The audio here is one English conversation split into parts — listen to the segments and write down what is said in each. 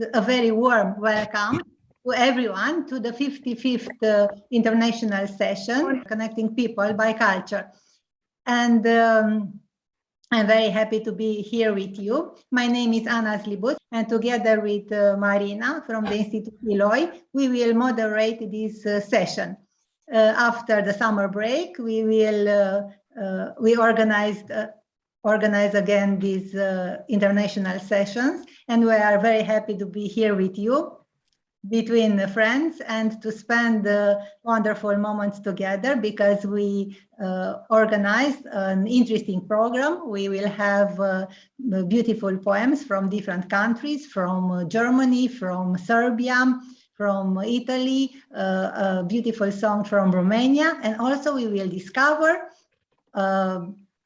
a very warm welcome to everyone to the 55th international session, Connecting People by Culture. And I'm very happy to be here with you. My name is Anna Slibut, and together with Marina from the Institute Eloy, we will moderate this session. After the summer break, we organize again these international sessions, and we are very happy to be here with you between friends and to spend wonderful moments together, because we organized an interesting program. We will have beautiful poems from different countries, from Germany, from Serbia, from Italy, a beautiful song from Romania, and also we will discover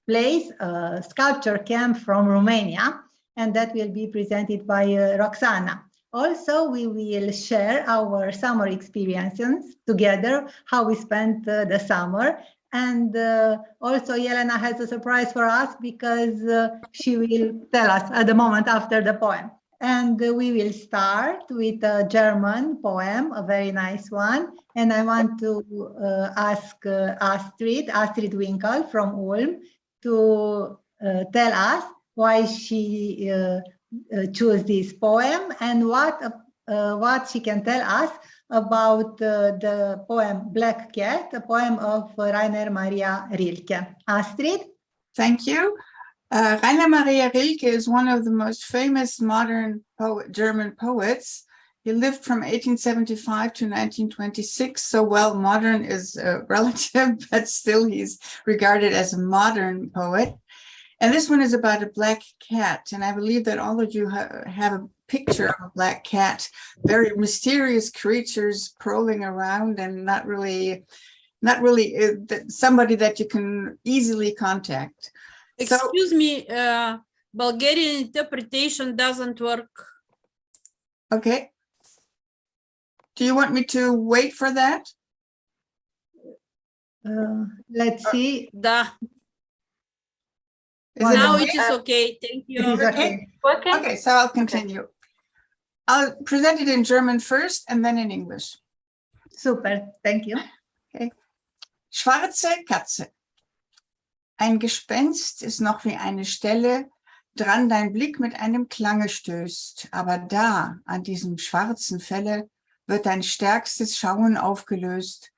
place, a sculpture camp from Romania, and that will be presented by Roxana. Also, we will share our summer experiences together, how we spent the summer. And also Jelena has a surprise for us, because she will tell us at the moment after the poem. And we will start with a German poem, a very nice one. And I want to ask Astrid Winkel from Ulm to tell us why she chose this poem and what she can tell us about the poem Black Cat, a poem of Rainer Maria Rilke. Astrid? Thank you. Rainer Maria Rilke is one of the most famous modern German poets. He lived from 1875 to 1926, so well, modern is relative, but still he's regarded as a modern poet. And this one is about a black cat, and I believe that all of you have a picture of a black cat, very mysterious creatures prowling around, and not really somebody that you can easily contact. Excuse me, Bulgarian interpretation doesn't work. Okay. Do you want me to wait for that? Let's see. Da. Now it is okay. Thank you. Okay. Okay, so I'll continue. Okay. I'll present it in German first and then in English. Super, thank you. Okay. Schwarze Katze. Ein Gespenst ist noch wie eine Stelle, dran dein Blick mit einem Klange stößt. Aber da, an diesem schwarzen Felle, wird dein stärkstes Schauen aufgelöst.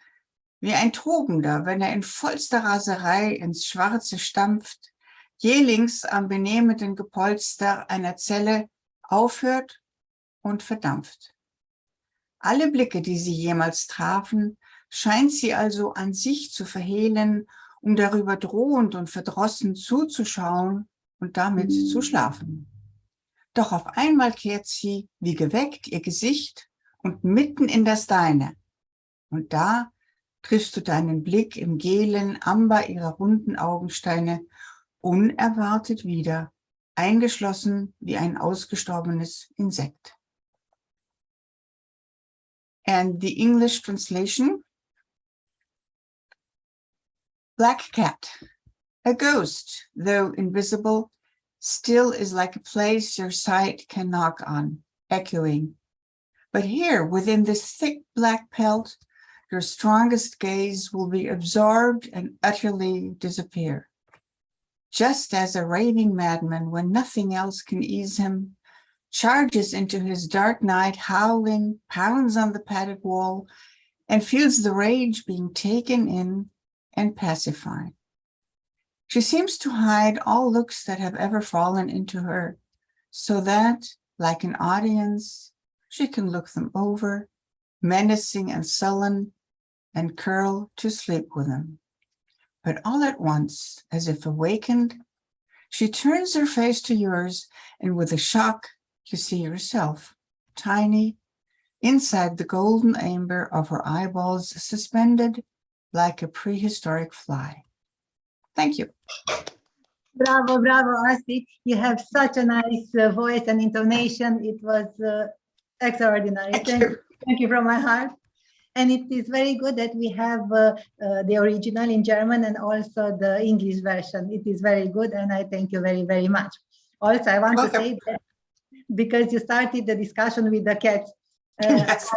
Wie ein Tobender, wenn in vollster Raserei ins Schwarze stampft, jählings am benehmenden Gepolster einer Zelle aufhört und verdampft. Alle Blicke, die sie jemals trafen, scheint sie also an sich zu verhehlen, um darüber drohend und verdrossen zuzuschauen und damit zu schlafen. Doch auf einmal kehrt sie, wie geweckt, ihr Gesicht und mitten in das deine. Und da triffst du deinen Blick im gelen Amber ihrer runden Augensteine unerwartet wieder, eingeschlossen wie ein ausgestorbenes Insekt. And the English translation. Black cat, a ghost, though invisible, still is like a place your sight can knock on, echoing. But here, within this thick black pelt, your strongest gaze will be absorbed and utterly disappear. Just as a raving madman, when nothing else can ease him, charges into his dark night howling, pounds on the padded wall, and feels the rage being taken in and pacified. She seems to hide all looks that have ever fallen into her, so that, like an audience, she can look them over, menacing and sullen, and curl to sleep with them. But all at once, as if awakened, she turns her face to yours, and with a shock, you see yourself, tiny, inside the golden amber of her eyeballs, suspended like a prehistoric fly. Thank you. Bravo, bravo, Astrid. You have such a nice voice and intonation. It was extraordinary. Thank you from my heart. And it is very good that we have the original in German and also the English version. It is very good, and I thank you very, very much. Also, I want to say that because you started the discussion with the cats. Yes.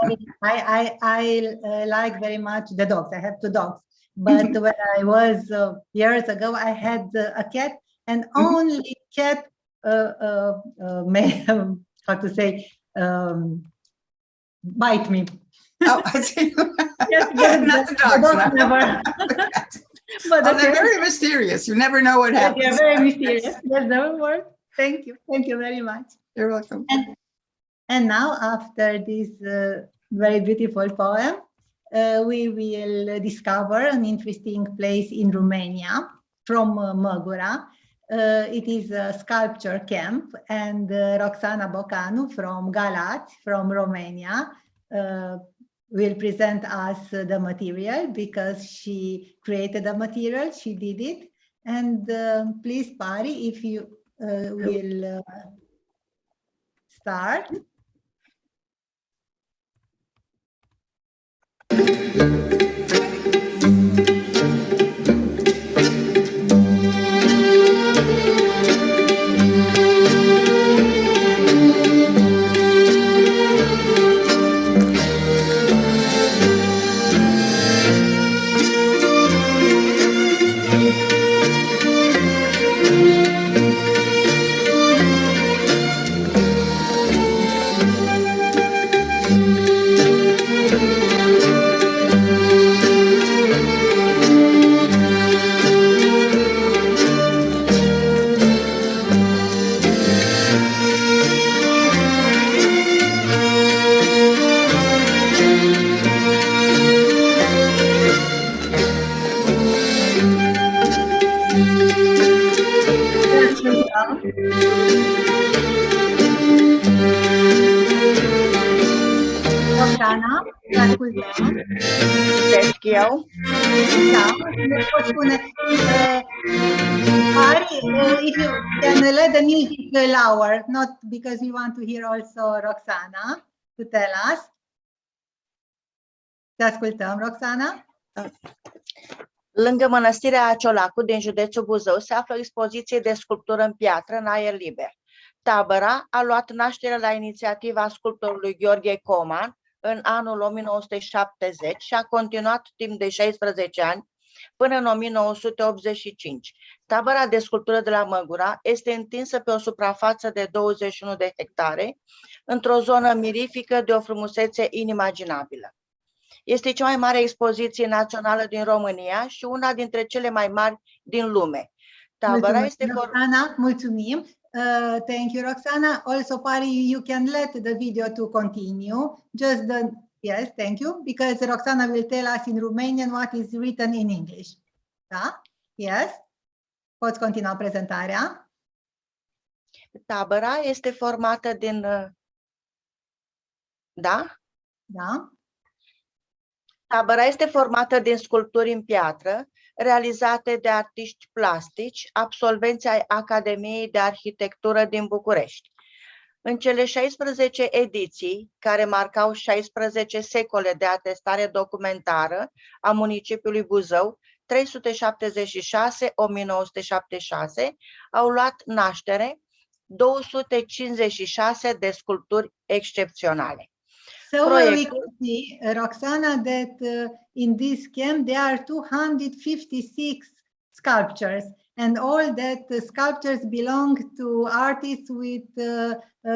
I like very much the dogs. I have 2 dogs, but when I was years ago, I had a cat, and only cat may how to say bite me. Oh, I see. Yes, Not the dogs. dogs No. never. But Oh, they're very mysterious. You never know what happens. they're very mysterious. That's the word. Thank you very much. You're welcome. And now, after this very beautiful poem, we will discover an interesting place in Romania from Măgura. It is a sculpture camp, and Roxana Bocanu from Galați, from Romania, will present us the material because she created the material, she did it. And please, Pari, if you will start. Roxana, te ascultăm. Deci eu, Da, ne poți spune. Pari, if you can let the music louder, not because we want to hear also Roxana to tell us. Te ascultăm, Roxana. lângă mănăstirea Ciolacu din județul Buzău se află o expoziție de sculptură în piatră în aer liber. Tabăra a luat naștere la inițiativa sculptorului Gheorghe Coman în anul 1970 și a continuat timp de 16 ani până în 1985. Tabăra de sculptură de la Măgura este întinsă pe o suprafață de 21 de hectare, într-o zonă mirifică de o frumusețe inimaginabilă. Este cea mai mare expoziție națională din România și una dintre cele mai mari din lume. Tabăra este Roxana, mulțumim. Thank you, Roxana. Also, Pari, you can let the video to continue. Just the yes, thank you, because Roxana will tell us in Romanian what is written in English. Da? Yes. Poți continua prezentarea. Tabăra este formată din da? Da. Tabăra este formată din sculpturi în piatră, realizate de artiști plastici, absolvenți ai Academiei de Arhitectură din București. În cele 16 ediții, care marcau 16 secole de atestare documentară a municipiului Buzău, 376-1976, au luat naștere 256 de sculpturi excepționale. So we can see, Roxana, that in this camp there are 256 sculptures, and all that sculptures belong to artists with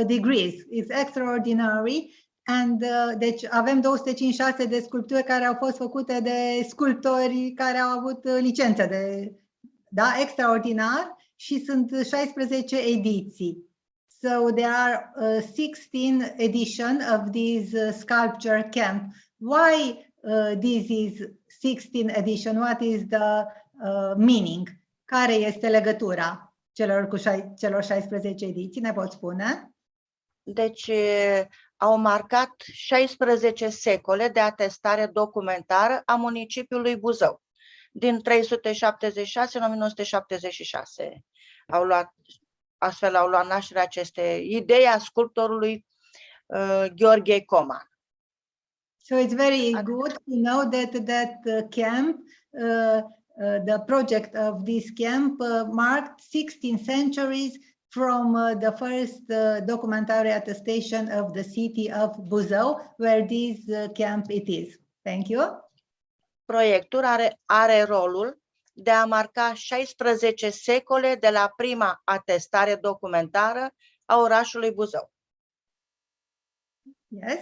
degrees. It's extraordinary. And deci avem 256 de sculpturi care au fost făcute de sculptori care au avut licență de, da, extraordinar, și sunt 16 ediții. So there are 16 edition of this sculpture camp. Why this is 16 edition? What is the meaning? Care este legătura celor 16 ediții? Ne poți spune? Deci au marcat 16 secole de atestare documentară a municipiului Buzău. Din 376 în 1976 astfel au luat naștere aceste idei a sculptorului Gheorghe Coman. So it's very good to know that camp, the project of this camp marked 16 centuries from the first documentary attestation of the city of Buzău, where this camp it is. Thank you. Proiectul are rolul de a marca 16 secole de la prima atestare documentară a orașului Buzău. Yes.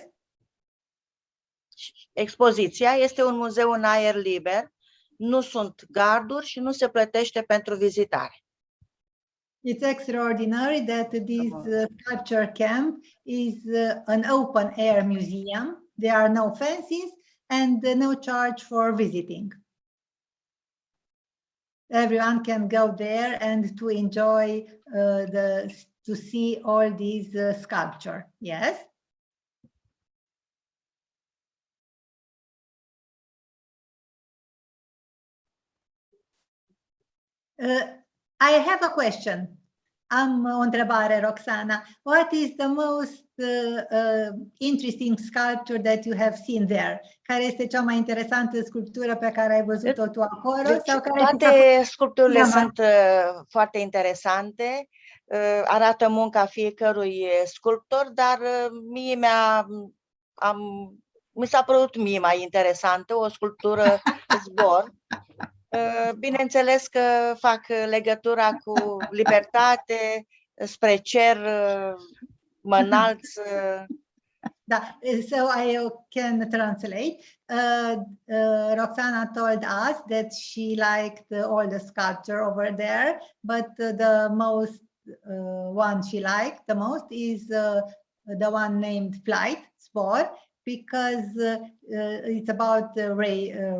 Expoziția este un muzeu în aer liber, nu sunt garduri și nu se plătește pentru vizitare. It's extraordinary that this sculpture camp is an open air museum. There are no fences and no charge for visiting. Everyone can go there and to enjoy to see all these sculpture. Yes. I have a question. Am o întrebare, Roxana. What is the most interesting sculpture that you have seen there? Care este cea mai interesantă sculptură pe care ai văzut-o tu acolo? Deci, sau care toate sculpturile sunt foarte interesante, arată munca fiecărui sculptor, dar mi s-a părut mie mai interesantă o sculptură zbor. Bineînțeles că fac legătura cu libertate, spre cer, mă înalț. Da, so I can translate. Roxana told us that she liked all the sculpture over there, but the most one she liked the most is the one named Flight, Sport, because it's about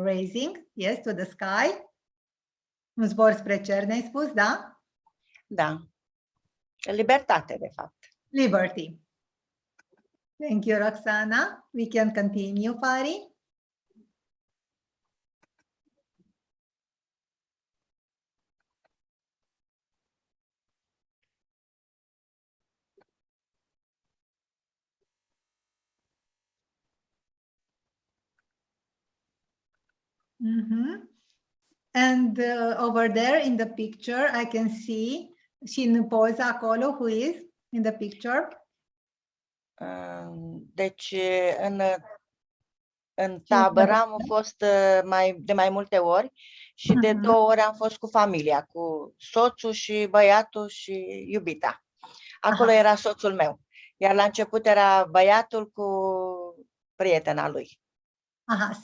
raising, yes, to the sky. Un zbor spre cer, ne-ai spus, da? Da. Libertate, de fapt. Liberty. Thank you, Roxana. We can continue, Pari. And over there in the picture, I can see și în poza acolo, who is in the picture? Deci, în tabără am fost de mai multe ori și de 2 ori am fost cu familia, cu soțul și băiatul și iubita. Acolo era soțul meu, iar la început era băiatul cu prietena lui.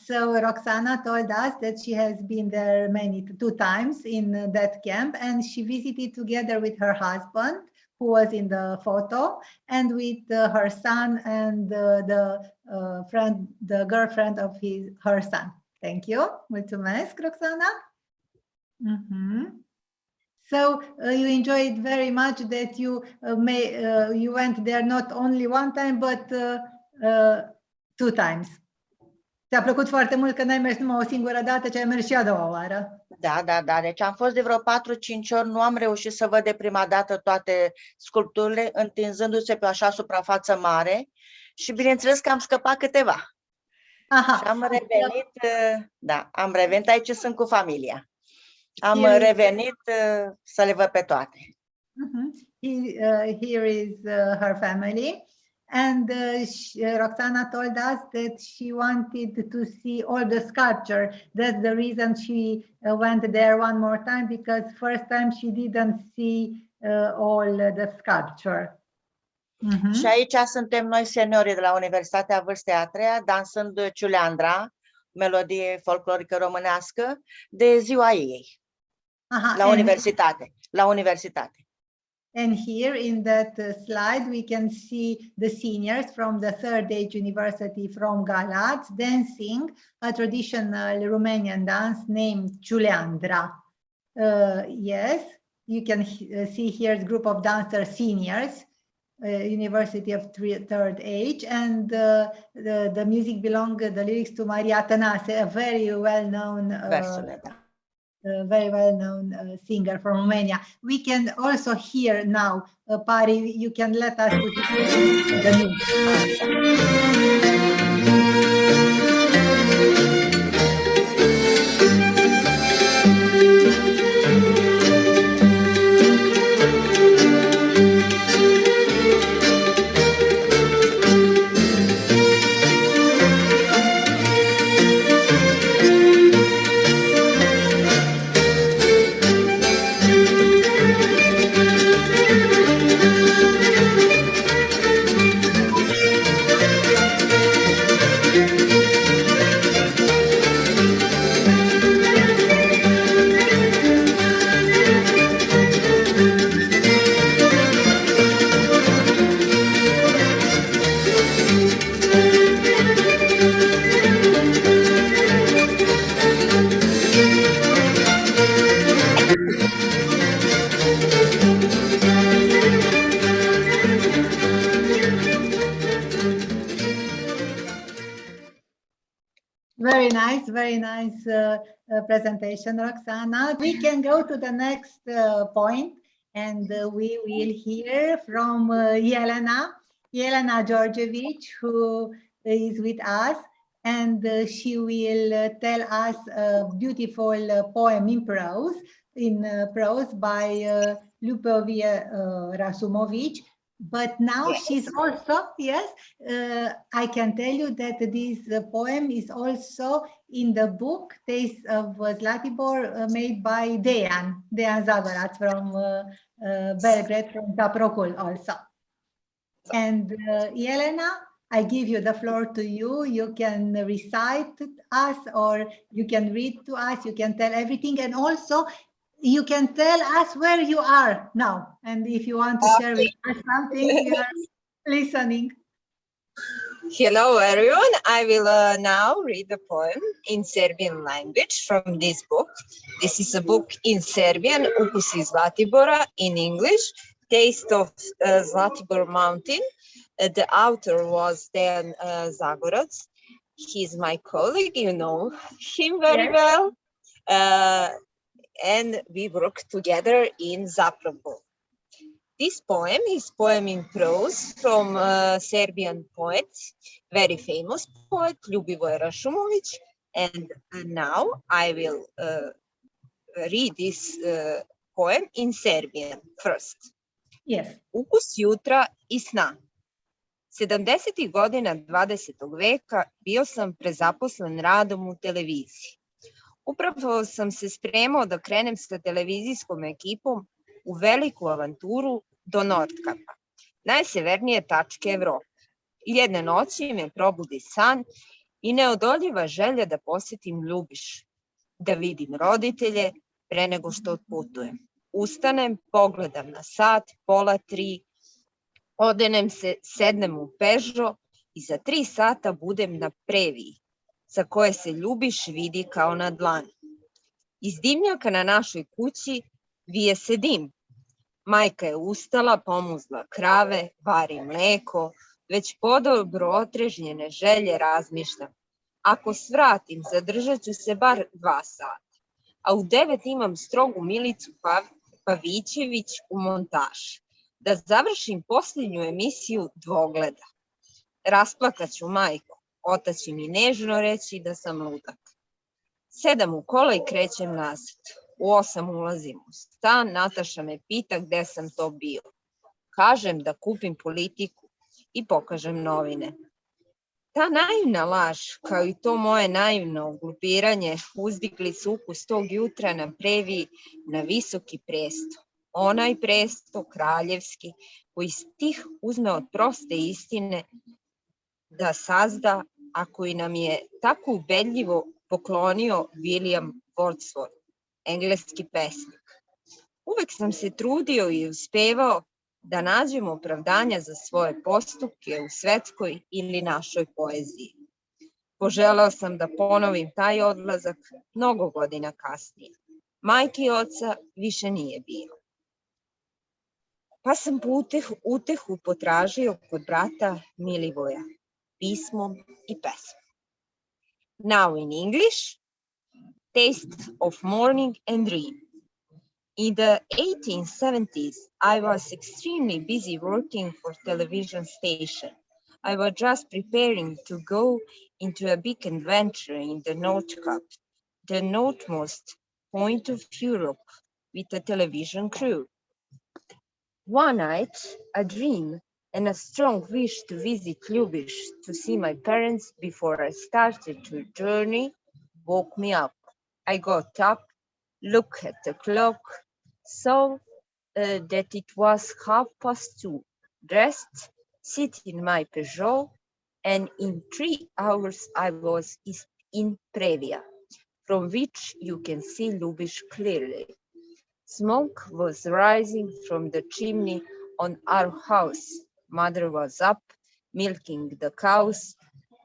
So Roxana told us that she has been there 2 times in that camp, and she visited together with her husband, who was in the photo, and with her son and the girlfriend of her son. Thank you. Mulțumesc, Roxana. So you enjoyed very much that you went there not only 1 time, but 2 times. Ți-a plăcut foarte mult că n-ai mers numai o singură dată, ci ai mers și a doua oară. Da. Deci am fost de vreo 4-5 ori, nu am reușit să văd de prima dată toate sculpturile, întinzându-se pe așa suprafață mare și bineînțeles că am scăpat câteva. Și am revenit, am revenit, aici sunt cu familia. Am revenit să le văd pe toate. Here is her family. And Roxana told us that she wanted to see all the sculpture. That's the reason she went there 1 more time, because first time she didn't see all the sculpture. Și aici suntem noi seniorii de la Universitatea Vârstei a 3-a, dansând Ciuleandra, melodie folclorică românească, de ziua ei. La universitate. And here in that slide, we can see the seniors from the 3rd age university from Galați dancing a traditional Romanian dance named Ciuleandra. Yes, you can see here a group of dancers, seniors, University of 3rd age, and the music the lyrics to Maria Tănase, a very well-known singer from Romania. We can also hear now, Pari, you can let us to hear the news. very nice presentation, Roxana. We can go to the next point, and we will hear from Yelena Georgievich, who is with us, and she will tell us a beautiful poem in prose by Lubovia Rasumovic. But now she's also, I can tell you that this poem is also in the book Taste of Zlatibor made by Dejan Zagorac from Belgrade, from Zaprokul also. And Yelena, I give you the floor to you. You can recite to us, or you can read to us, you can tell everything, and also you can tell us where you are now. And if you want to share with us something, we are listening. Hello, everyone. I will now read a poem in Serbian language from this book. This is a book in Serbian, Ukusi Zlatibora, in English, Taste of Zlatibor Mountain. The author was Dejan Zagorac. He's my colleague, you know him very well. And we work together in Zaprokul. This poem is poem in prose from Serbian poet, very famous poet, Ljubivoje Rašumović. And now I will read this poem in Serbian first. Yes. Ukus jutra I sna. 70. godina 20. veka bio sam prezaposlen radom u televiziji. Upravo sam se spremao da krenem sa televizijskom ekipom u veliku avanturu do Nordkapa, najsevernije tačke Evrope. Jedne noći me probudi san i neodoljiva želja da posjetim Ljubiš, da vidim roditelje pre nego što otputujem. Ustanem, pogledam na sat, 2:30, odenem se, sednem u Peugeot i za 3 sata budem na Previji, sa koje se Ljubiš vidi kao na dlanu. Iz dimnjaka na našoj kući vije se dim. Majka je ustala, pomuzla krave, vari mleko, već podobro otrežnjene želje razmišljam. Ako svratim, zadržat ću se bar 2 sata, a u 9 imam strogu Milicu Pavićević u montaži, da završim posljednju emisiju Dvogleda. Rasplakaću majku, otac će mi nežno reći da sam ludak. Sedam u kola i krećem nazad. U 8 ulazim u stan, Nataša me pita gde sam to bio. Kažem da kupim Politiku i pokažem novine. Ta naivna laž, kao i to moje naivno uglupiranje, uzdigli su ukus tog jutra na Previji na visoki presto. Onaj presto, kraljevski, koji stih uzme od proste istine da sazda, a koji nam je tako ubedljivo poklonio William Wordsworth, engleski pesnik. Uvek sam se trudio i uspevao da nađem opravdanja za svoje postupke u svetskoj ili našoj poeziji. Poželeo sam da ponovim taj odlazak mnogo godina kasnije. Majke i oca više nije bilo. Pa sam po utehu potražio kod brata Milivoja pismo i pesmu. Now in English, Taste of Morning and Dream. In the 1870s, I was extremely busy working for television station. I was just preparing to go into a big adventure in the North Cape, the northmost point of Europe, with a television crew. One night, a dream and a strong wish to visit Ljubiš to see my parents before I started the journey woke me up. I got up, looked at the clock, saw that it was 2:30, dressed, sit in my Peugeot, and in 3 hours I was in Previa, from which you can see Ljubiš clearly. Smoke was rising from the chimney on our house. Mother was up, milking the cows,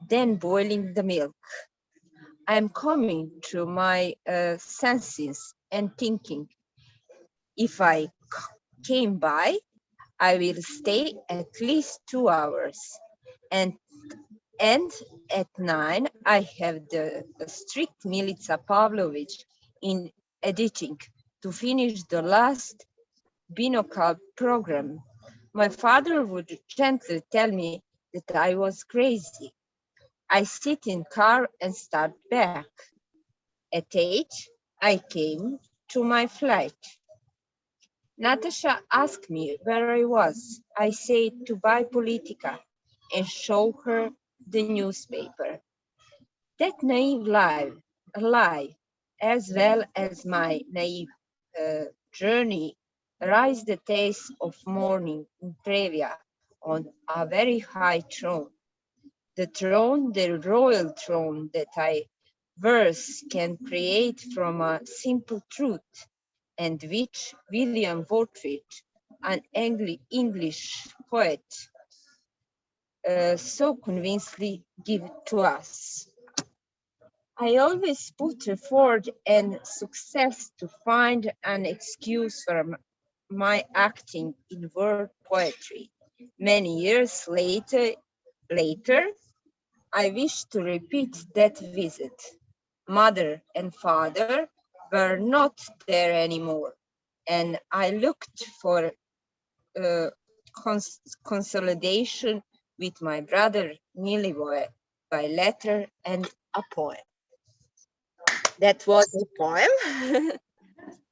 then boiling the milk. I am coming to my senses and thinking, if I came by, I will stay at least 2 hours. And And at 9, I have the strict Milica Pavlovich in editing to finish the last binocle program. My father would gently tell me that I was crazy. I sit in car and start back. At 8, I came to my flight. Natasha asked me where I was. I said to buy Politica and show her the newspaper. That naive lie, as well as my naive journey, raised the taste of morning in Previa on a very high throne. The throne, the royal throne that verse can create from a simple truth, and which William Wordsworth, an English poet, so convincingly give to us. I always put effort and success to find an excuse for my acting in word poetry. Many years later, I wish to repeat that visit. Mother and father were not there anymore, and I looked for consolidation with my brother Milivoje by letter and a poem. That was a poem.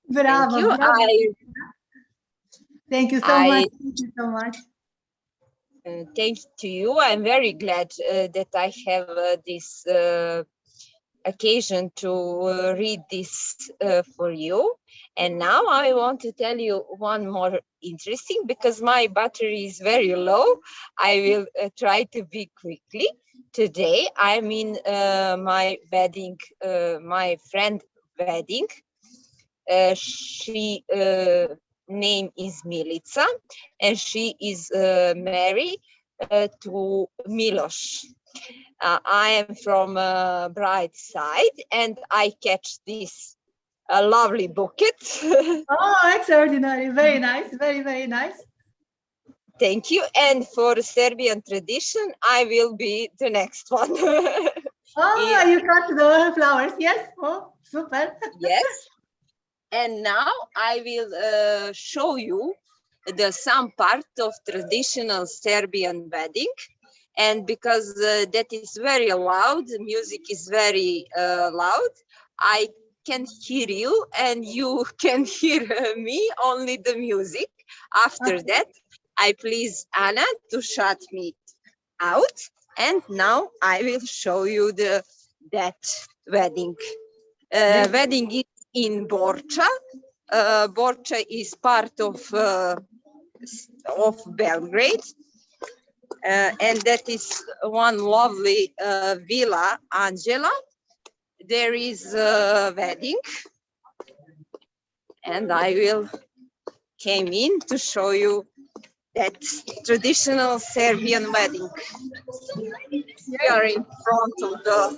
Bravo, Thank you. bravo. Thank you so much. Thank you so much. Thanks to you. I'm very glad that I have this occasion to read this for you. And now I want to tell you one more interesting, because my battery is very low. I will try to be quickly. Today I'm in my wedding, my friend wedding. She name is Milica, and she is married to Miloš. I am from bride side, and I catch this lovely bouquet. Oh, extraordinary. Very nice. Very, very nice. Thank you. And for Serbian tradition, I will be the next one. Oh, you got the flowers. Yes. Oh, super. Yes. And now I will show you some part of traditional Serbian wedding. And because that is very loud, the music is very loud, I can hear you and you can hear me, only the music. After that, I please Anna to shut me out. And now I will show you that wedding. Wedding is in Borča. Borča is part of Belgrade. And that is one lovely villa, Angela. There is a wedding, and I will came in to show you that traditional Serbian wedding. We are in front of that.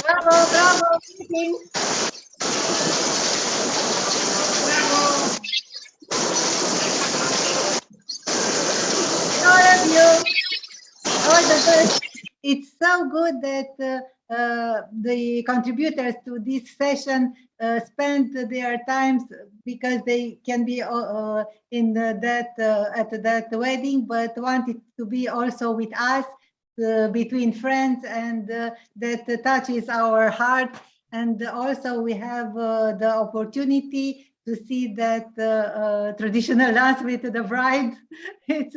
Bravo, bravo. Bravo. All of you. All the best it's so good that the contributors to this session spend their times, because they can be in that at that wedding, but wanted to be also with us, between friends, and that touches our heart. And also we have the opportunity to see that traditional dance with the bride. It's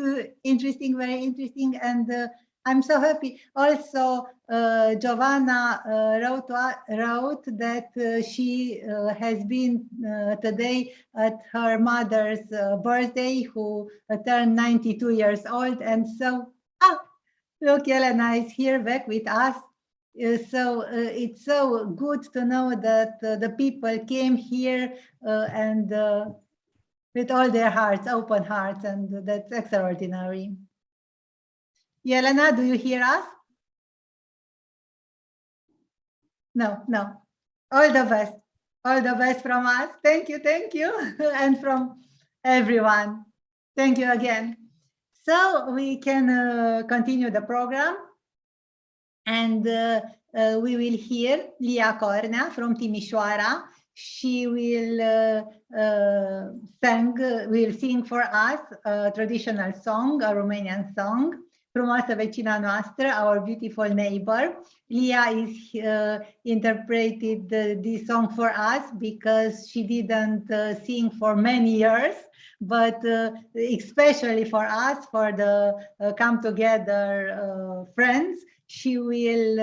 interesting, very interesting, and I'm so happy. Also, Giovanna wrote that she has been today at her mother's birthday, who turned 92 years old. And so, look, Elena is here back with us. So it's so good to know that the people came here and with all their hearts, open hearts, and that's extraordinary. Yelena, do you hear us? No. All the best from us. Thank you, and from everyone. Thank you again. So we can continue the program, and we will hear Lia Cornea from Timișoara. She will sing for us a traditional song, a Romanian song. Frumoasă vecina noastră, our beautiful neighbor. Lia is interpreted this song for us because she didn't sing for many years, but especially for us, for the come together friends, she will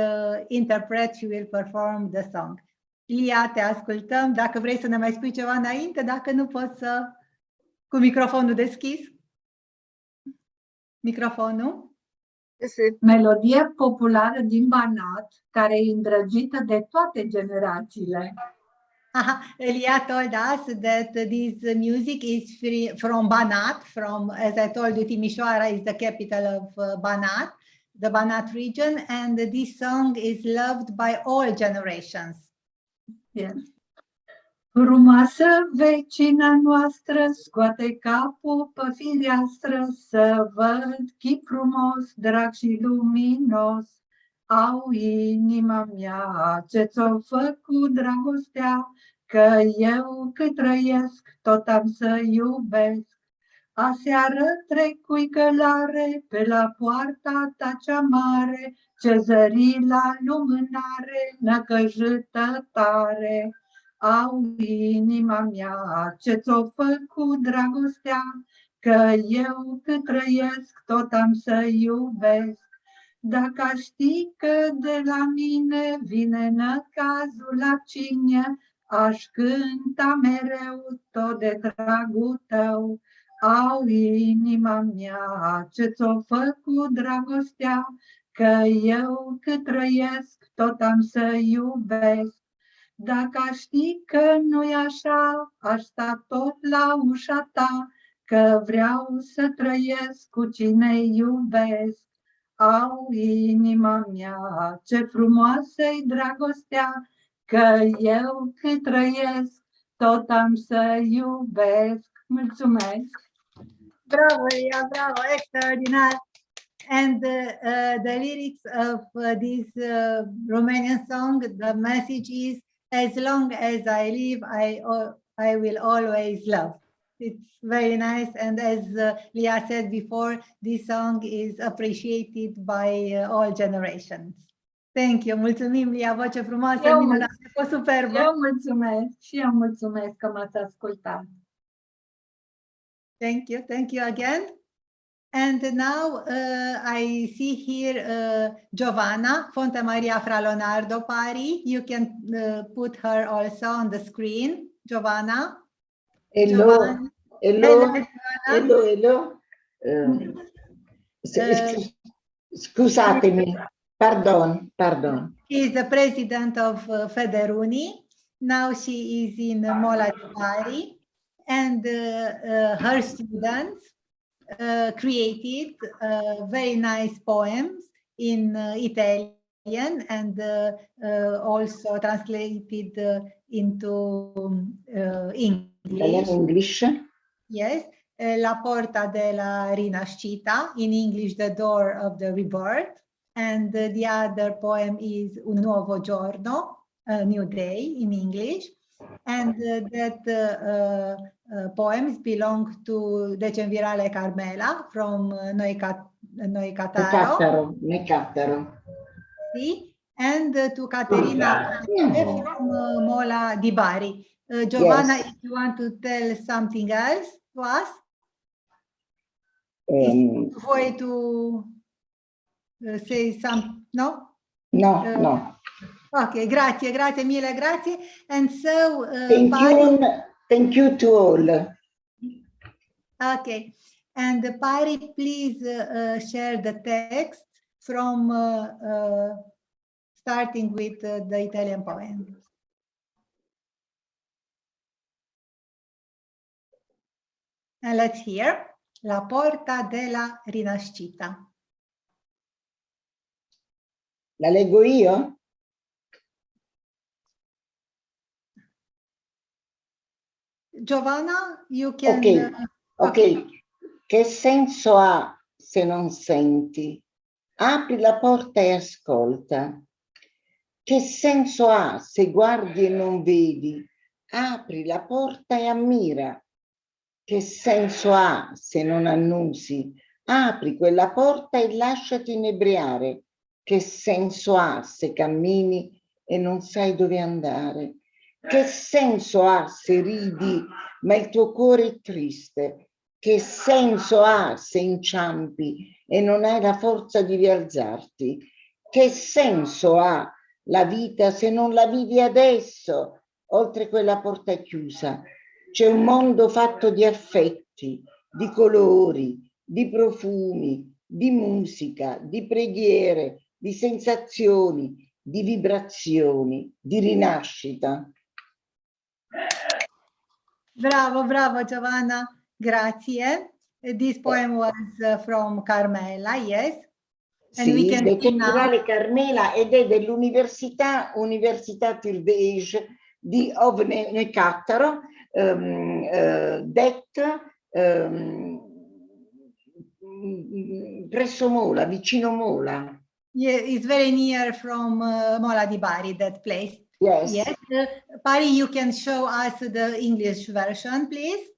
interpret, she will perform the song. Lia, te ascultăm. Dacă vrei să ne mai spui ceva înainte, dacă nu, poți să... Cu microfonul deschis. Microfonul. Melodie populară din Banat, care e îndrăgită de toate generațiile. Lia told us that this music is from Banat, as I told you, Timișoara is the capital of Banat, the Banat region, and this song is loved by all generations. Yes. Frumoasă vecina noastră, scoate capul pe fereastră să văd chip frumos, drag și luminos. Au inima mea ce ți-o făcut dragostea, că eu cât trăiesc tot am să iubesc. Aseară trecui călare pe la poarta ta cea mare, ce zări la lumânare năcăjită tare. Au inima mea ce ți-o făcut dragostea, că eu cât trăiesc tot am să iubesc. Dacă aș ști că de la mine vine năcazul la cine, aș cânta mereu tot de dragul tău. Au inima mea ce ți-o făcut dragostea, că eu cât trăiesc tot am să iubesc. Dacă aș ști că nu-i așa, aș sta tot la ușa ta, că vreau să trăiesc cu cine iubesc. Au inima mea ce frumoasă-i dragostea, că eu cât trăiesc tot am să iubesc. Mulțumesc! Bravo, Lia, bravo, extraordinary. And the lyrics of this Romanian song, the message is, as long as I live, I will always love. It's very nice. And as Lia said before, this song is appreciated by all generations. Thank you. Mulțumim, Lia, voce frumoasă, minunată, superbă. Eu mulțumesc și eu mulțumesc că m-ați ascultat. Thank you again. And now I see here Giovanna Fonte Maria fra Leonardo Pari. You can put her also on the screen. Giovanna. Hello. Giovanna. Hello. Scusatemi, pardon. She is the president of Federuni. Now she is in Mola di Bari. And her students created very nice poems in Italian and also translated into English. Yes, La Porta della Rinascita, in English, The Door of the Rebirth. and the other poem is Un nuovo giorno, a new day in English. And that poems belong to Decem Virale Carmela from Noi Cattaro. Sì, and to Caterina from Mola di Bari. Giovanna, Yes. if you want to tell something else to us, vuoi to say some, no? No. Ok, grazie mille, grazie. And so, Thank you to all. Okay, and Pari, please share the text from starting with the Italian poem. And let's hear La porta della rinascita. La leggo io? Giovanna, you can... Ok. Che senso ha se non senti? Apri la porta e ascolta. Che senso ha se guardi e non vedi? Apri la porta e ammira. Che senso ha se non annusi? Apri quella porta e lasciati inebriare. Che senso ha se cammini e non sai dove andare? Che senso ha se ridi ma il tuo cuore è triste? Che senso ha se inciampi e non hai la forza di rialzarti? Che senso ha la vita se non la vivi adesso? Oltre quella porta chiusa c'è un mondo fatto di affetti, di colori, di profumi, di musica, di preghiere, di sensazioni, di vibrazioni, di rinascita. Bravo Giovanna, grazie. This poem was from Carmela, yes. And we can see now. Carmela, ed è dell'Università Tilde di Ovne Cattaro, detta presso Mola, vicino Mola. Yeah, it's very near from Mola di Bari, that place. Yes. Yes. Pari, you can show us the English version, please.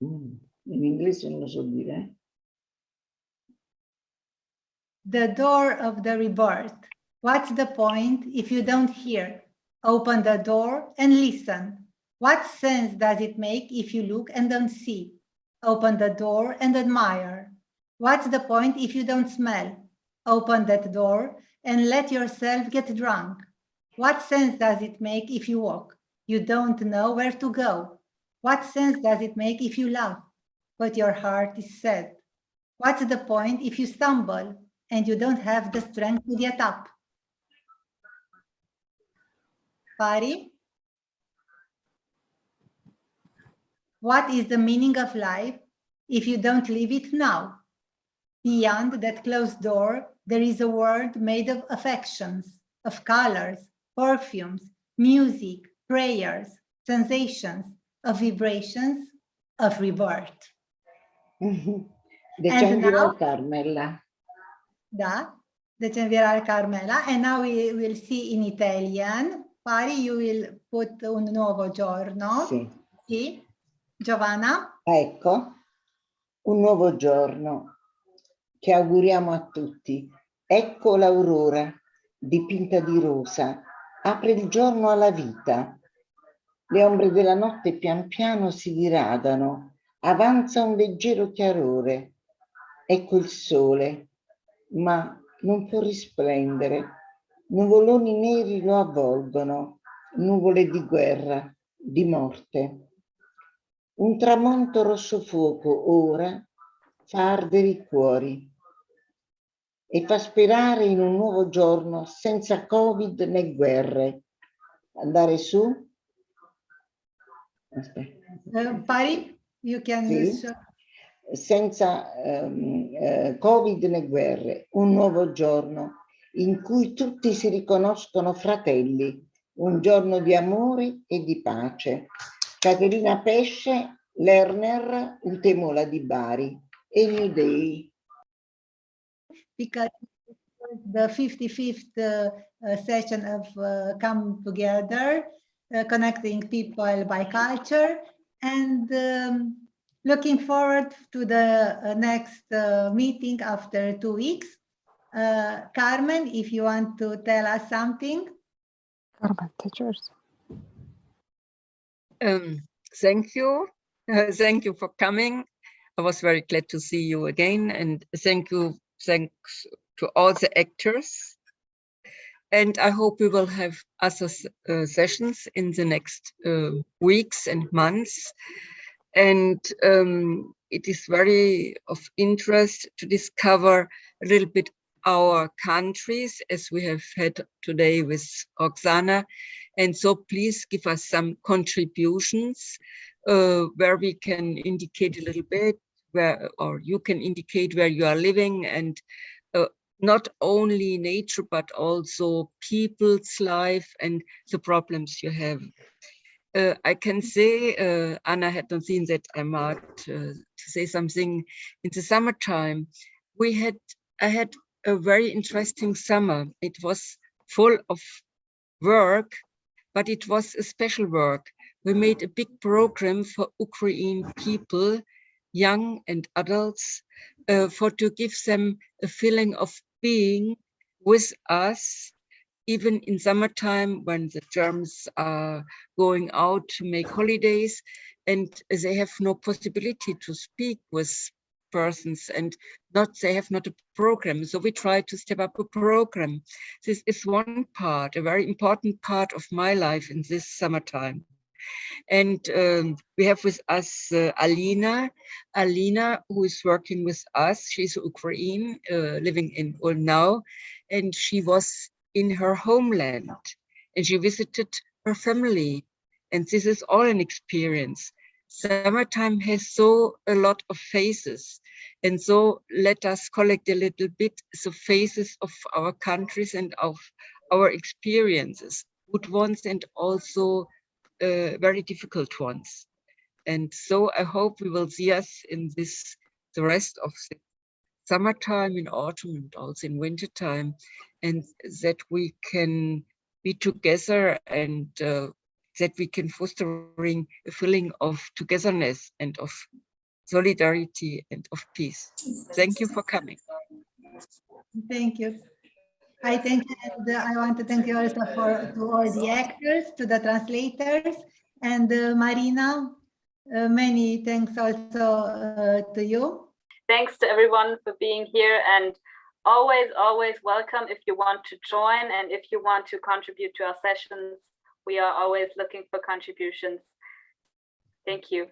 In inglese non lo so dire. The door of the rebirth. What's the point if you don't hear? Open the door and listen. What sense does it make if you look and don't see? Open the door and admire. What's the point if you don't smell? Open that door and let yourself get drunk. What sense does it make if you walk? You don't know where to go. What sense does it make if you laugh, but your heart is sad? What's the point if you stumble and you don't have the strength to get up? Pari? What is the meaning of life if you don't live it now? Beyond that closed door, there is a world made of affections, of colors, perfumes, music, prayers, sensations, of vibrations, of rebirth. Decem Virale Carmela. Da, Decem Virale Carmela. And now we will see in Italian. Pari, you will put Un nuovo giorno. Sì. Sì. Giovanna? Ecco, un nuovo giorno che auguriamo a tutti. Ecco l'aurora, dipinta di rosa, apre il giorno alla vita. Le ombre della notte pian piano si diradano, avanza un leggero chiarore. Ecco il sole, ma non può risplendere. Nuvoloni neri lo avvolgono, nuvole di guerra, di morte. Un tramonto rosso fuoco ora fa ardere i cuori e fa sperare in un nuovo giorno senza Covid né guerre. Andare su? Aspetta. Pari, you can Sì. Senza Covid né guerre, un nuovo giorno in cui tutti si riconoscono fratelli, un giorno di amore e di pace. Caterina Pesce, Lerner, Ultemola di Bari, e New Day. Because the 55th session of Come Together, connecting people by culture, and looking forward to the next meeting after 2 weeks. Carmen, if you want to tell us something. Carmen, take yours. Thank you. Thank you for coming. I was very glad to see you again, and thanks to all the actors. And I hope we will have other sessions in the next weeks and months. And it is very of interest to discover a little bit our countries, as we have had today with Oksana. And so please give us some contributions where we can indicate a little bit where, or you can indicate where you are living, and not only nature, but also people's life and the problems you have. I can say, Anna had not seen that I'm out to say something. In the summertime, I had a very interesting summer. It was full of work, but it was a special work. We made a big program for Ukrainian people, young and adults, to give them a feeling of being with us, even in summertime when the Germans are going out to make holidays and they have no possibility to speak with persons and they have not a program. So we try to step up a program. This is one part, a very important part of my life in this summertime. And we have with us Alina, who is working with us. She's Ukrainian, living in Ulm now, and she was in her homeland, and she visited her family. And this is all an experience. Summertime has a lot of faces, and so let us collect a little bit the faces of our countries and of our experiences, good ones and also very difficult ones. And so I hope we will see us in the rest of the summertime, in autumn, and also in wintertime, and that we can be together and that we can fostering a feeling of togetherness and of solidarity and of peace. Thank you for coming. Thank you. I thank you, and I want to thank you also to all the actors, to the translators, and Marina, many thanks also to you. Thanks to everyone for being here, and always welcome if you want to join and if you want to contribute to our sessions. We are always looking for contributions. Thank you.